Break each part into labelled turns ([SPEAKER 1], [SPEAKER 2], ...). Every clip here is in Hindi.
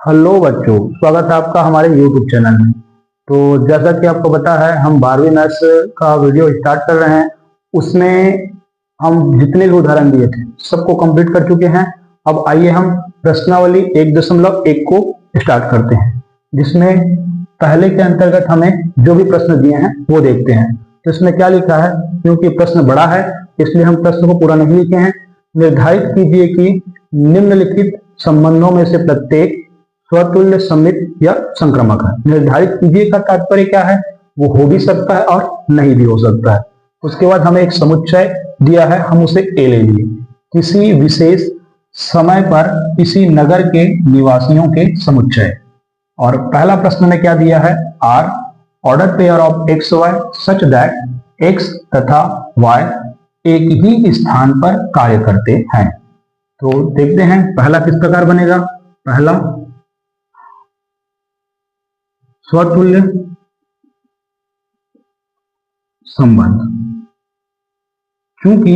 [SPEAKER 1] हेलो बच्चों, स्वागत है आपका हमारे YouTube चैनल में। तो जैसा कि आपको पता है, हम 12वीं मैथ्स का वीडियो स्टार्ट कर रहे हैं। उसमें हम जितने भी उदाहरण दिए थे सबको कंप्लीट कर चुके हैं। अब आइए हम प्रश्नावली 1.1 को स्टार्ट करते हैं, जिसमें पहले के अंतर्गत हमें जो भी प्रश्न दिए हैं वो देखते हैं। तो इसमें क्या लिखा है, क्योंकि प्रश्न बड़ा है इसलिए हम प्रश्न को पूरा नहीं लिखे हैं। निर्धारित कीजिए कि निम्नलिखित संबंधों में से प्रत्येक स्वतुल्य सममित या संक्रामक है। निर्धारित कीजिए का तात्पर्य क्या है, वो हो भी सकता है और नहीं भी हो सकता है। उसके बाद हमें एक समुच्चय दिया है, हम उसे ए ले लिए। किसी विशेष समय पर किसी नगर के निवासियों के समुच्चय। और पहला प्रश्न में क्या दिया है, R order pair of x y such that x तथा वाई एक ही स्थान पर कार्य करते हैं। तो देखते हैं पहला किस प्रकार बनेगा। पहला स्वतुल्य संबंध। क्योंकि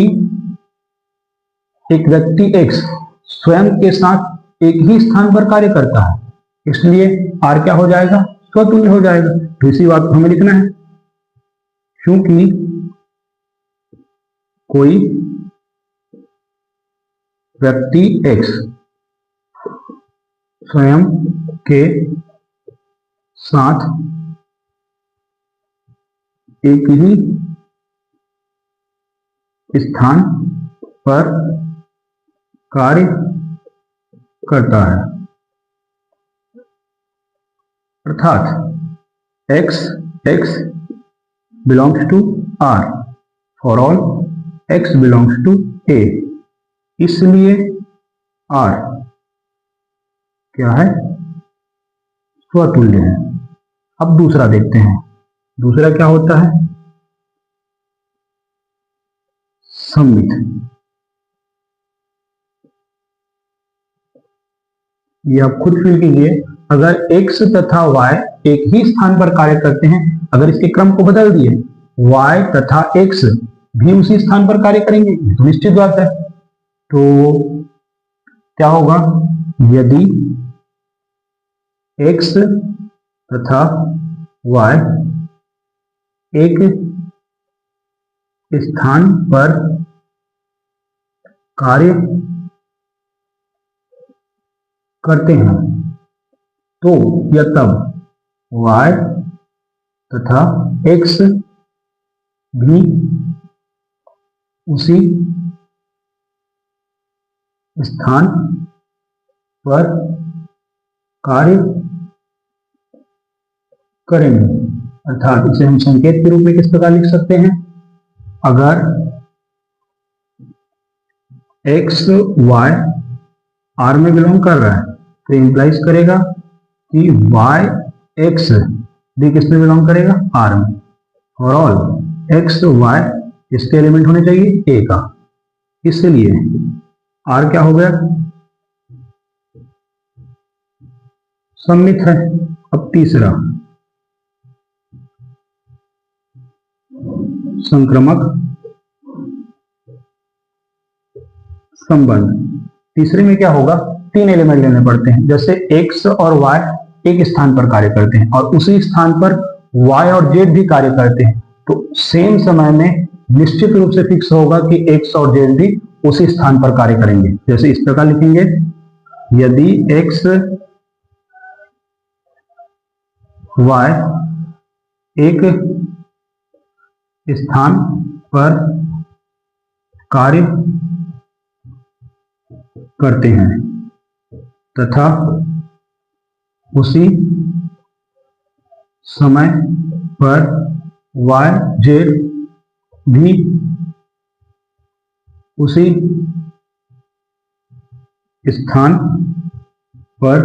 [SPEAKER 1] एक व्यक्ति x स्वयं के साथ एक ही स्थान पर कार्य करता है, इसलिए r क्या हो जाएगा, स्वतुल्य हो जाएगा। तो इसी बात को हमें लिखना है। क्योंकि कोई व्यक्ति x स्वयं के साथ एक ही स्थान पर कार्य करता है, अर्थात x belongs to R for all x belongs to A, इसलिए R क्या है, स्वतुल्य है। अब दूसरा देखते हैं, दूसरा क्या होता है, सममित। ये आप खुद फिल कीजिए। अगर x तथा y एक ही स्थान पर कार्य करते हैं, अगर इसके क्रम को बदल दिए, y तथा x भी उसी स्थान पर कार्य करेंगे, ये तो निश्चित बात है। तो क्या होगा, यदि x तथा y एक स्थान पर कार्य करते हैं, तो या तब y तथा x भी उसी स्थान पर कार्य करेंगे। अर्थात इसे हम संकेत के रूप में किस प्रकार लिख सकते हैं, अगर x y r में बिलोंग कर रहा है तो इंप्लाइज करेगा कि y x भी किस में बिलोंग करेगा, r में। और ऑल x y इसके एलिमेंट होने चाहिए a का, इसलिए r क्या हो गया, सममित है। अब तीसरा संक्रामक संबंध। तीसरे में क्या होगा, तीन एलिमेंट लेने पड़ते हैं। जैसे x और y एक स्थान पर कार्य करते हैं और उसी स्थान पर y और z भी कार्य करते हैं, तो सेम समय में निश्चित रूप से फिक्स होगा कि x और z भी उसी स्थान पर कार्य करेंगे। जैसे इस प्रकार लिखेंगे, यदि x y एक स्थान पर कार्य करते हैं तथा उसी समय पर y z भी उसी स्थान पर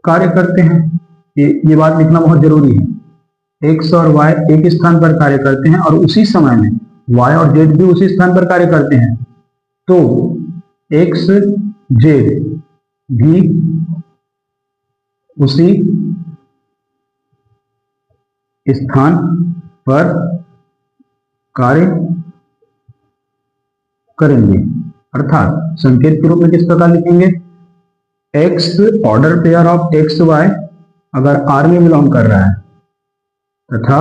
[SPEAKER 1] कार्य करते हैं। ये बात लिखना बहुत जरूरी है। x और y एक स्थान पर कार्य करते हैं और उसी समय में y और z भी उसी स्थान पर कार्य करते हैं, तो x z भी उसी स्थान पर कार्य करेंगे। अर्थात संकेत के रूप में किस प्रकार लिखेंगे, x order pair of x y अगर आर में बिलोंग कर रहा है तथा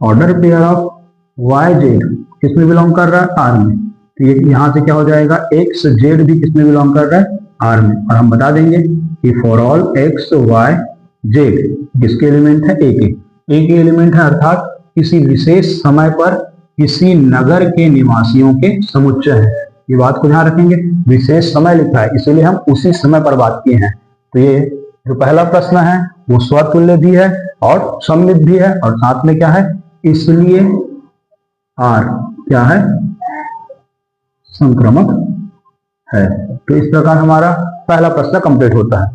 [SPEAKER 1] order pair of y z किसमें बिलोंग कर रहा है, आर में, तो ये यहां से क्या हो जाएगा, एक्स जेड भी किसमें बिलोंग कर रहा है, आर में। और हम बता देंगे कि for all x y z किसके एलिमेंट है, एक ही एलिमेंट है, अर्थात किसी विशेष समय पर किसी नगर के निवासियों के समुच्चय है। ये बात को ध्यान रखेंगे, विशेष समय लिखा है इसीलिए हम उसी समय पर बात किए हैं। तो ये जो पहला प्रश्न है वो स्वतुल्य भी है और सममित भी है, और साथ में क्या है, इसलिए आर क्या है, संक्रमक है। तो इस प्रकार हमारा पहला प्रश्न कंप्लीट होता है।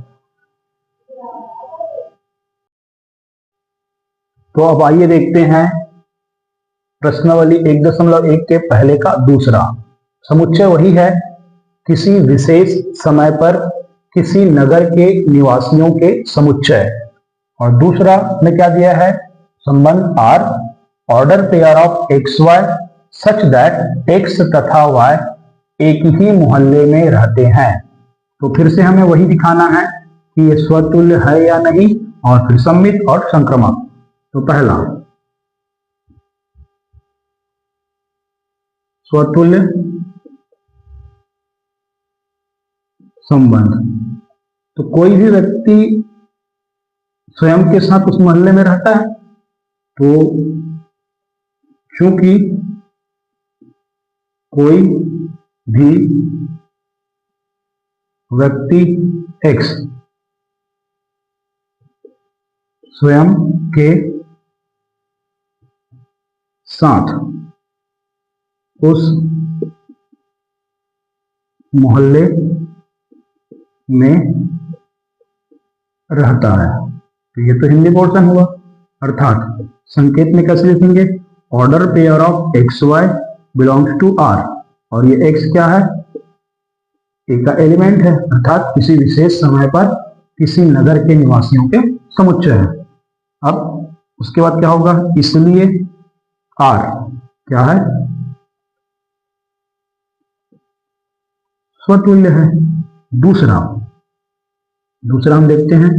[SPEAKER 1] तो अब आइए देखते हैं प्रश्नावली 1.1 के पहले का दूसरा। समुच्चय वही है, किसी विशेष समय पर किसी नगर के निवासियों के समुच्चय। और दूसरा में क्या दिया है, संबंध R, order pair of x y such that x तथा वाई एक ही मोहल्ले में रहते हैं। तो फिर से हमें वही दिखाना है कि ये स्वतुल्य है या नहीं, और फिर सम्मित और संक्रमक। तो पहला स्वतुल्य संबंध, तो कोई भी व्यक्ति स्वयं के साथ उस मोहल्ले में रहता है, तो क्योंकि कोई भी व्यक्ति x स्वयं के साथ उस मोहल्ले में रहता है, तो ये तो हिंदी पोर्शन हुआ। अर्थात संकेत में कैसे लिखेंगे, order pair of x y belongs to R, और ये एक्स क्या है, ए का एलिमेंट है, अर्थात किसी विशेष समय पर किसी नगर के निवासियों के समुच्चय है। अब उसके बाद क्या होगा, इसलिए आर क्या है, स्वतुल्य है। दूसरा हम देखते हैं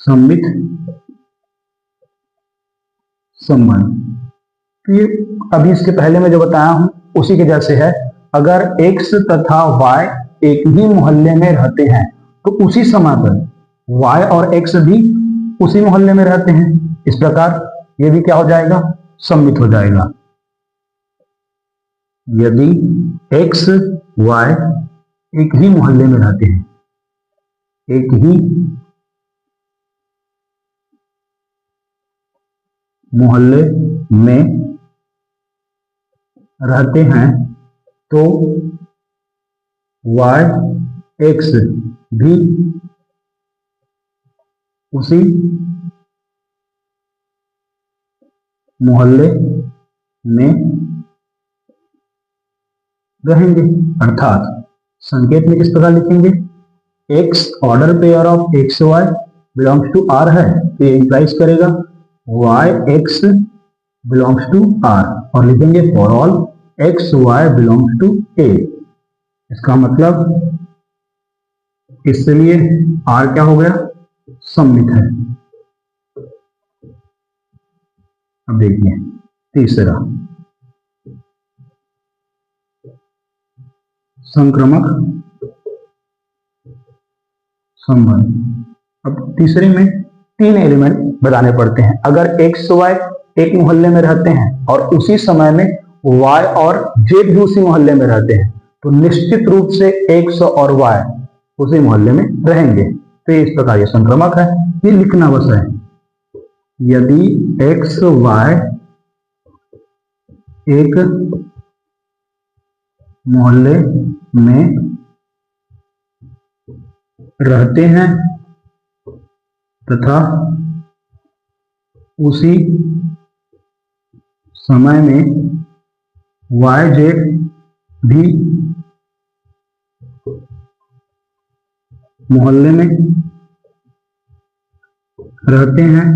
[SPEAKER 1] सम्मित संबंध। तो ये अभी इसके पहले मैं जो बताया हूं उसी के जैसे है, अगर x तथा y एक ही मोहल्ले में रहते हैं तो उसी समय पर y और x भी उसी मोहल्ले में रहते हैं, इस प्रकार ये भी क्या हो जाएगा, सम्मित हो जाएगा। यदि x y एक ही मोहल्ले में रहते हैं, एक ही मोहल्ले में रहते हैं, तो y x भी उसी मोहल्ले में रहेंगे। अर्थात संकेत में किस प्रकार लिखेंगे, x order pair of x y belongs to R है, तो ये इंप्लाइज करेगा y x belongs to R, और लिखेंगे for all x y belongs to a। इसका मतलब इसलिए r क्या हो गया, सम्मित है। अब देखिए तीसरा संक्रमक संबंध। अब तीसरे में 3 एलिमेंट बताने पड़ते हैं। अगर एक्स वाई एक मोहल्ले में रहते हैं और उसी समय में y और z भी उसी मोहल्ले में रहते हैं, तो निश्चित रूप से x और y उसी मोहल्ले में रहेंगे। तो इस प्रकार ये संक्रमक है, ये लिखना बस है। यदि x y एक मोहल्ले में रहते हैं तथा उसी समय में y z भी मोहल्ले में रहते हैं,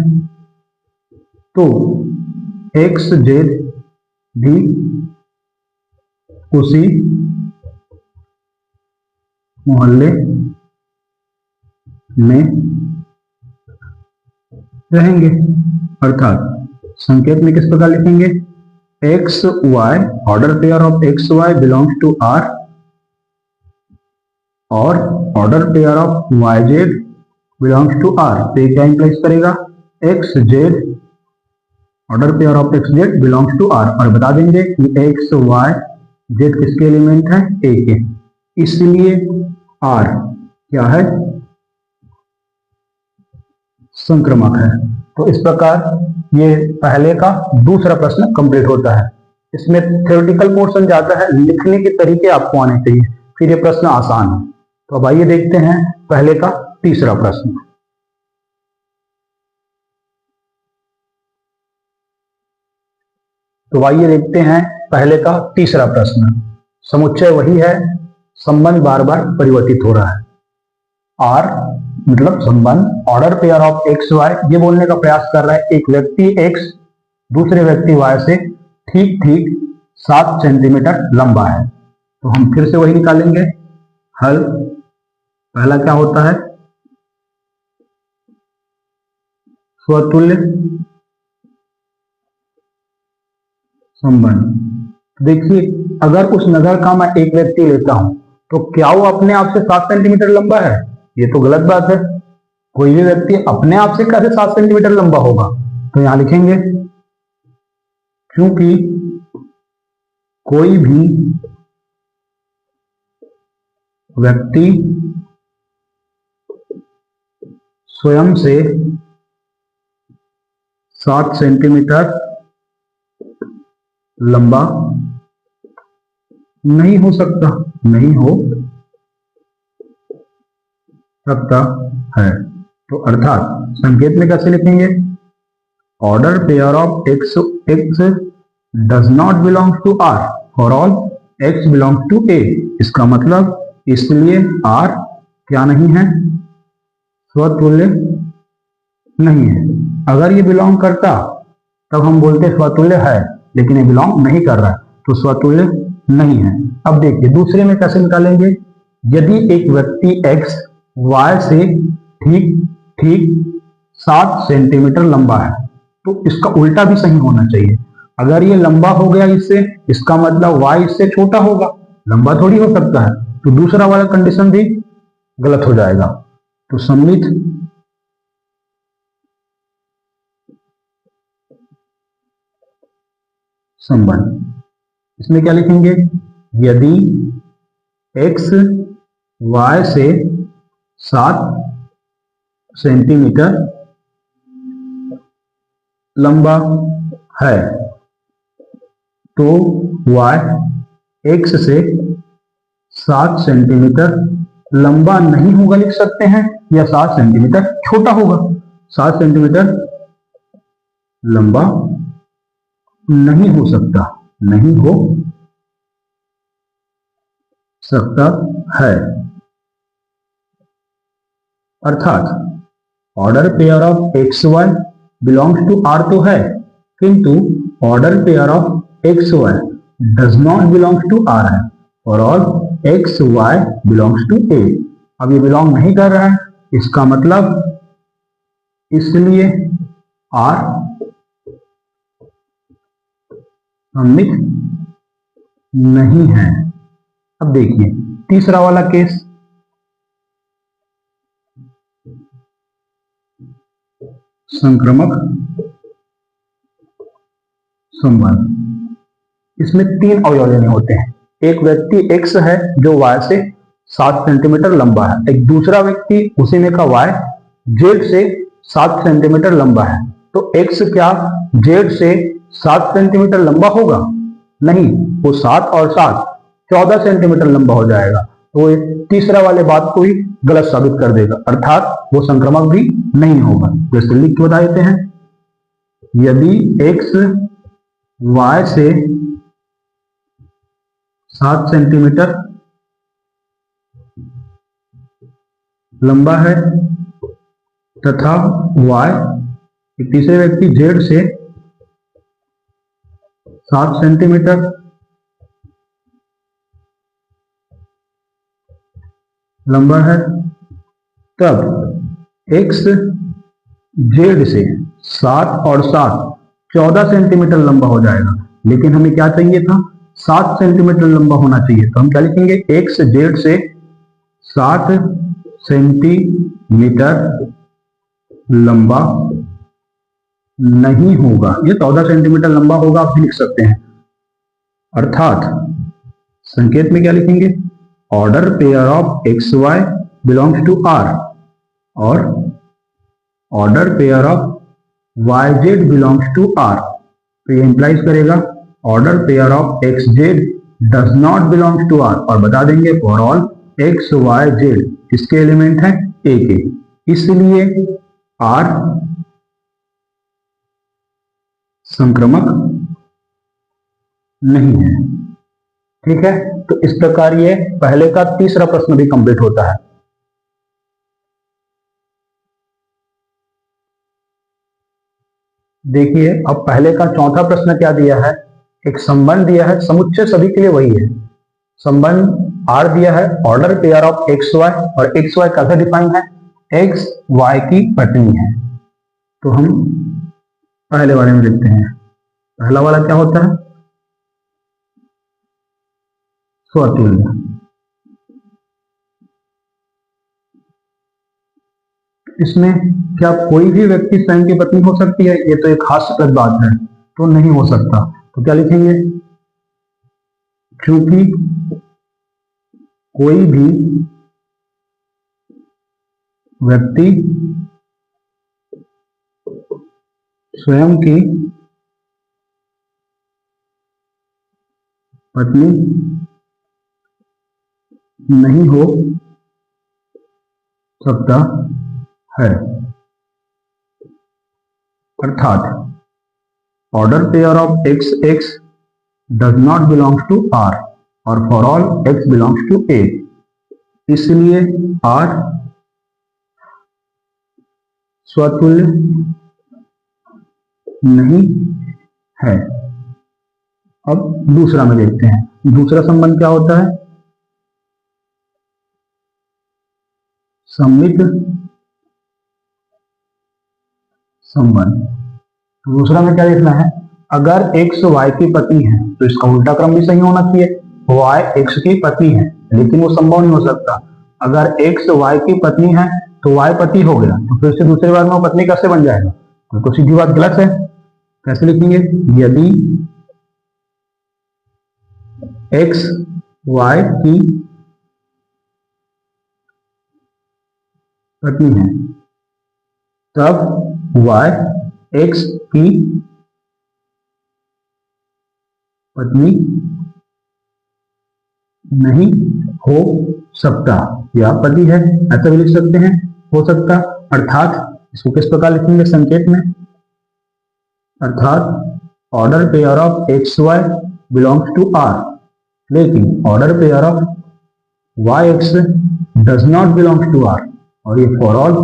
[SPEAKER 1] तो x z भी उसी मोहल्ले में रहेंगे। अर्थात संकेत में किस प्रकार लिखेंगे, x y, order pair of x y belongs to R और order pair of y z belongs to R. तो ये क्या इंप्लाइज करेगा, x z, order pair of x z belongs to R, और बता देंगे कि एक्स वाई जेड किसके एलिमेंट है, ए के, इसलिए आर क्या है, संक्रमक है। तो इस प्रकार ये पहले का दूसरा प्रश्न कंप्लीट होता है। इसमें थ्योरेटिकल पोर्शन जाता है, लिखने के तरीके आपको आने चाहिए, फिर ये प्रश्न आसान है। तो अब आइए देखते हैं पहले का तीसरा प्रश्न। तो आइए देखते हैं पहले का तीसरा प्रश्न। समुच्चय वही है, संबंध बार बार परिवर्तित हो रहा है। आर मतलब संबंध, order pair of x y, ये बोलने का प्रयास कर रहा है एक व्यक्ति एक्स दूसरे व्यक्ति वाई से ठीक ठीक 7 सेंटीमीटर लंबा है। तो हम फिर से वही निकालेंगे हल। पहला क्या होता है, स्वतुल्य संबंध। देखिए अगर उस नगर का मैं एक व्यक्ति लेता हूं तो क्या वो अपने आप से 7 सेंटीमीटर लंबा है, ये तो गलत बात है। कोई भी व्यक्ति अपने आप से कैसे 7 सेंटीमीटर लंबा होगा, तो यहां लिखेंगे क्योंकि कोई भी व्यक्ति स्वयं से 7 सेंटीमीटर लंबा नहीं हो सकता, नहीं हो सकता है। तो अर्थात संकेत में कैसे लिखेंगे, order pair of x x does not belong to R for all x belong to A. इसका मतलब इसलिए आर क्या नहीं है, स्वतुल्य नहीं है। अगर ये बिलोंग करता तब हम बोलते स्वतुल्य है, लेकिन ये बिलोंग नहीं कर रहा है तो स्वतुल्य नहीं है। अब देखिए दूसरे में कैसे निकालेंगे, यदि एक व्यक्ति x y से ठीक ठीक 7 सेंटीमीटर लंबा है तो इसका उल्टा भी सही होना चाहिए। अगर ये लंबा हो गया इससे, इसका मतलब y इससे छोटा होगा, लंबा थोड़ी हो सकता है, तो दूसरा वाला कंडीशन भी गलत हो जाएगा। तो सम्मित संबंध, इसमें क्या लिखेंगे, यदि x y से 7 सेंटीमीटर लंबा है तो y x से 7 सेंटीमीटर लंबा नहीं होगा लिख सकते हैं, या 7 सेंटीमीटर छोटा होगा। 7 सेंटीमीटर लंबा नहीं हो सकता, नहीं हो सकता है। अर्थात order pair of x y belongs to R तो है, किंतु order pair of x y does not belongs to R है, और all x y belongs to A. अब ये बिलोंग नहीं कर रहा है, इसका मतलब इसलिए आर सम्मित नहीं है। अब देखिए तीसरा वाला केस, संक्रामक संबंध। इसमें 3 अवयव होते हैं। एक व्यक्ति x है जो y से 7 सेंटीमीटर लंबा है, एक दूसरा व्यक्ति उसी में का y z से 7 सेंटीमीटर लंबा है। तो x क्या z से 7 सेंटीमीटर लंबा होगा? नहीं, वो 7 और 7 14 सेंटीमीटर लंबा हो जाएगा। तो तीसरा वाले बात को ही गलत साबित कर देगा, अर्थात वो संक्रामक भी नहीं होगा। जैसे लिख के बता देते हैं, यदि x y से 7 सेंटीमीटर लंबा है तथा y एक तीसरे व्यक्ति z से 7 सेंटीमीटर लंबा है, तब एक्स जेड से 7 और 7 14 सेंटीमीटर लंबा हो जाएगा। लेकिन हमें क्या चाहिए था, 7 सेंटीमीटर लंबा होना चाहिए। तो हम क्या लिखेंगे, एक्स जेड से 7 सेंटीमीटर लंबा नहीं होगा। ये 14 सेंटीमीटर लंबा होगा, आप भी लिख सकते हैं। अर्थात संकेत में क्या लिखेंगे, order pair of x y belongs to R और order pair of y z belongs to R. तो ये इंप्लाइज करेगा order pair of x z does not belongs to R, और बता देंगे for all x y z किसके एलिमेंट है, ए के। इसलिए आर संक्रमक नहीं है। ठीक है, तो इस प्रकार ये पहले का तीसरा प्रश्न भी कंप्लीट होता है। देखिए अब पहले का चौथा प्रश्न क्या दिया है, एक संबंध दिया है, समुच्चय सभी के लिए वही है। संबंध आर दिया है, order pair of x y, और एक्स वाई कैसे डिफाइन है, एक्स वाई की पत्नी है। तो हम पहले वाले में देखते हैं। पहला वाला क्या होता है, स्वतुल्य। इसमें क्या कोई भी व्यक्ति स्वयं की पत्नी हो सकती है, ये तो एक हास्यास्पद बात है, तो नहीं हो सकता। तो क्या लिखेंगे, क्योंकि कोई भी व्यक्ति स्वयं की पत्नी नहीं हो सकता है। अर्थात order pair of x x does not belongs to R और for all x belongs to A, इसलिए आर स्वतुल्य नहीं है। अब दूसरा में देखते हैं, दूसरा संबंध क्या होता है, सममित संबंध। दूसरा में क्या देखना है, अगर एक्स वाई की पत्नी है तो इसका उल्टा क्रम भी सही होना चाहिए। वाई एक्स की पत्नी है, लेकिन वो संभव नहीं हो सकता। अगर एक्स वाई की पत्नी है तो वाई पति हो गया, तो फिर से दूसरी बार में वो पत्नी कैसे बन जाएगा, तो सीधी बात गलत है। कैसे लिखेंगे, यदि एक्स वाई की पत्नी है तब वाई एक्स की पत्नी नहीं हो सकता, या पति है ऐसा भी लिख सकते हैं, हो सकता। अर्थात इसको किस प्रकार लिखेंगे संकेत में, अर्थात order pair of x y belongs to R, लेकिन order pair of y x does not belongs to R, और ये for all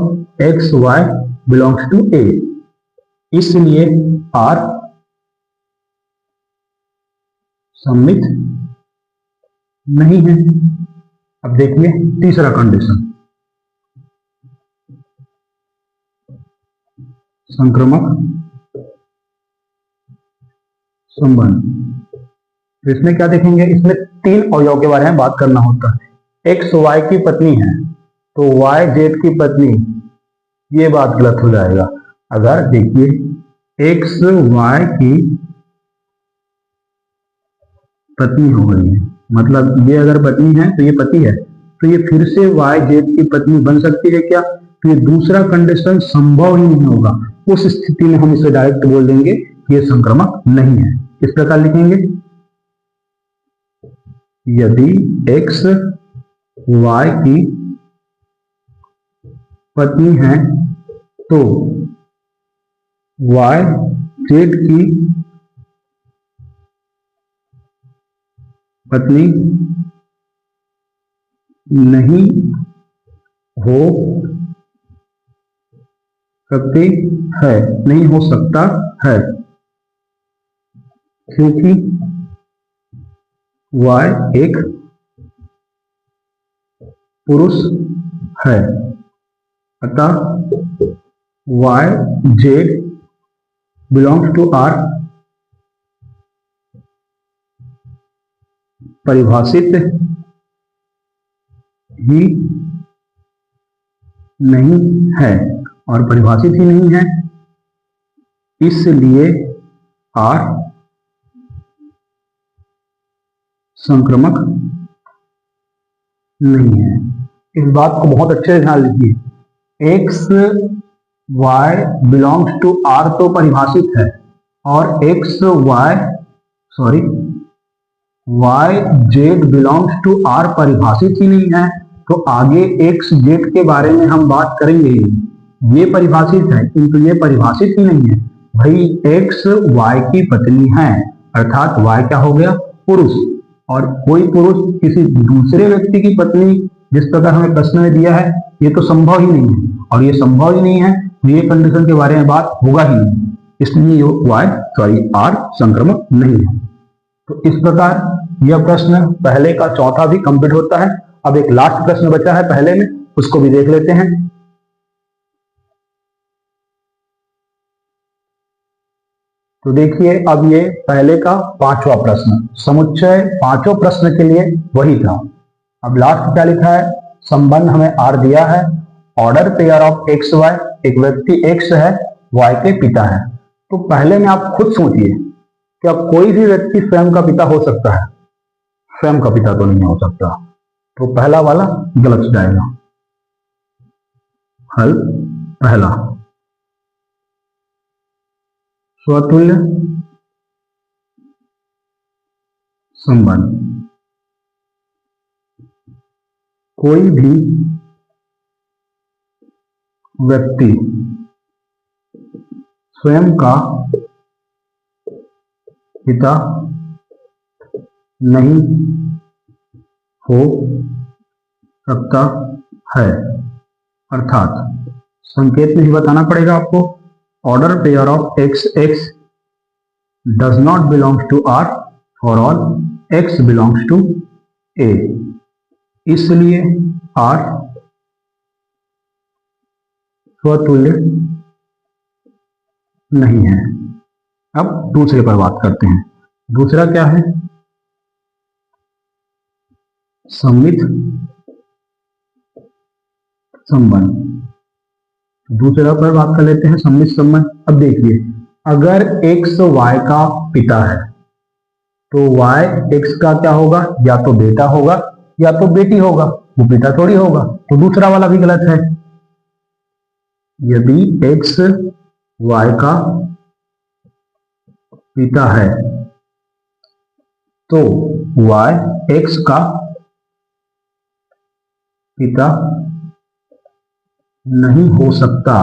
[SPEAKER 1] x y belongs to A, इसलिए आर सममित नहीं है। अब देखिए तीसरा कंडीशन, संक्रमक संबंध। इसमें क्या देखेंगे, इसमें 3 अवयव के बारे में बात करना होता है। एक्स वाई की पत्नी है तो वाई जेड की पत्नी, ये बात गलत हो जाएगा। अगर देखिए एक्स वाई की पत्नी हो गई है, मतलब ये अगर पत्नी है तो ये पति है, तो ये फिर से वाई जेड की पत्नी बन सकती है क्या, तो ये दूसरा कंडीशन संभव ही नहीं होगा। उस स्थिति में हम इसे डायरेक्ट बोल देंगे कि ये संक्रमक नहीं है। इस प्रकार लिखेंगे, यदि एक्स वाई की पत्नी है तो वाई जेड की पत्नी नहीं हो सकती है, नहीं हो सकता है, क्योंकि y एक पुरुष है, अतः y z belongs to R परिभाषित ही नहीं है, और परिभाषित ही नहीं है, इसलिए आर संक्रमक नहीं है। इस बात को बहुत अच्छे से ध्यान लीजिए। X y belongs to R तो परिभाषित है, और y z belongs to R परिभाषित ही नहीं है, तो आगे एक्स जेड के बारे में हम बात करेंगे। ये परिभाषित है किंतु ये परिभाषित ही नहीं है। भाई एक्स वाई की पत्नी है, अर्थात वाई क्या हो गया, पुरुष, और कोई पुरुष किसी दूसरे व्यक्ति की पत्नी जिस प्रकार हमें प्रश्न में दिया है, ये तो संभव ही नहीं है, और ये संभव ही नहीं है तो ये कंडीशन के बारे में बात होगा ही नहीं, इसलिए आर संक्रमक नहीं है। तो इस प्रकार यह प्रश्न पहले का चौथा भी कंप्लीट होता है। अब एक लास्ट प्रश्न बचा है पहले में, उसको भी देख लेते हैं। तो देखिए, अब ये पहले का पांचवा प्रश्न, समुच्चय पांचों प्रश्न के लिए वही था। अब लास्ट क्या लिखा है, संबंध हमें आर दिया है, order pair of x y, एक व्यक्ति एक्स है, वाई के पिता है। तो पहले में आप खुद सोचिए, क्या कोई भी व्यक्ति स्वयं का पिता हो सकता है? स्वयं का पिता तो नहीं हो सकता, तो पहला वाला गलत जाएगा। हल पहला, स्वतुल्य संबंध, कोई भी व्यक्ति स्वयं का पिता नहीं हो सकता है, अर्थात संकेत में ही बताना पड़ेगा आपको। Order pair of x x does not belongs to R for all x belongs to A, इसलिए आर स्वतुल्य नहीं है। अब दूसरे पर बात करते हैं। दूसरा क्या है, सममित संबंध। दूसरा पर बात कर लेते हैं, सममित संबंध। अब देखिए, अगर एक्स वाई का पिता है तो वाई एक्स का क्या होगा, या तो बेटा होगा या तो बेटी होगा, वो पिता थोड़ी होगा, तो दूसरा वाला भी गलत है। यदि एक्स वाई का पिता है तो वाई एक्स का पिता नहीं हो सकता,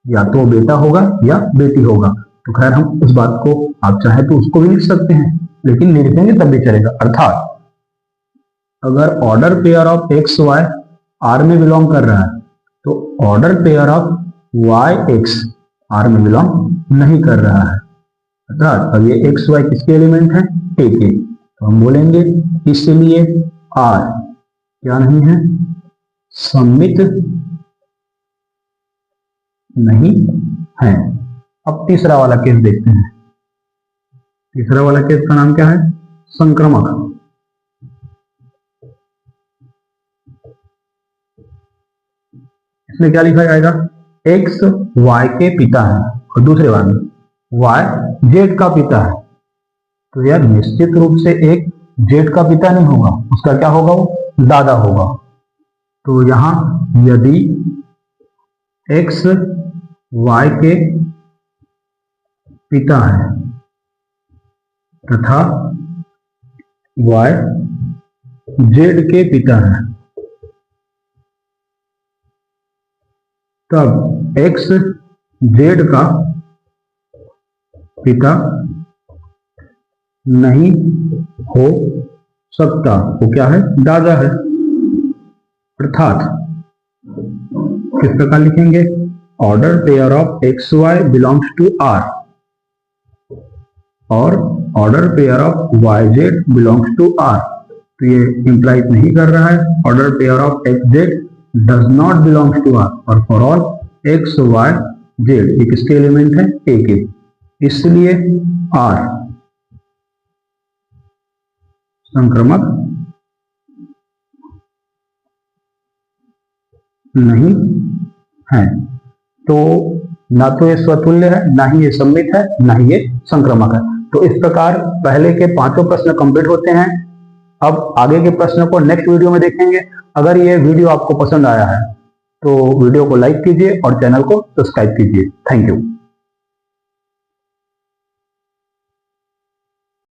[SPEAKER 1] या तो बेटा होगा या बेटी होगा। तो खैर हम उस बात को, आप चाहे तो उसको भी लिख सकते हैं, लेकिन नहीं लिखेंगे तब भी चलेगा। अर्थात अगर order pair of x y R में बिलोंग कर रहा है तो order pair of y x R में बिलोंग नहीं कर रहा है, अर्थात अब ये एक्स वाई किसके एलिमेंट है, ए के, तो हम बोलेंगे इसलिए आर क्या नहीं है, सममित नहीं है। अब तीसरा वाला केस देखते हैं। तीसरा वाला केस का नाम क्या है, संक्रमक। इसमें क्या लिखा जाएगा, एक्स वाई के पिता है और दूसरे बार में वाई जेड का पिता है, तो यार निश्चित रूप से एक जेड का पिता नहीं होगा, उसका क्या होगा, वो दादा होगा। तो यहां यदि एक्स वाई के पिता है तथा वाई जेड के पिता है, तब एक्स जेड का पिता नहीं हो सकता, वो क्या है, दादा है। अर्थात किस प्रकार लिखेंगे, order pair of x y belongs to R और order pair of y z belongs to R, तो ये इंप्लाइज नहीं कर रहा है। Order pair of x z does not belongs to R, और for all x y z ये किसके एलिमेंट है? ए के, इसलिए आर संक्रमक नहीं है। तो ना तो ये स्वतुल्य है, ना ही ये सममित है, ना ही ये संक्रमक है। तो इस प्रकार पहले के 5 प्रश्न कंप्लीट होते हैं। अब आगे के प्रश्नों को नेक्स्ट वीडियो में देखेंगे। अगर ये वीडियो आपको पसंद आया है तो वीडियो को लाइक कीजिए और चैनल को सब्सक्राइब कीजिए। Thank you.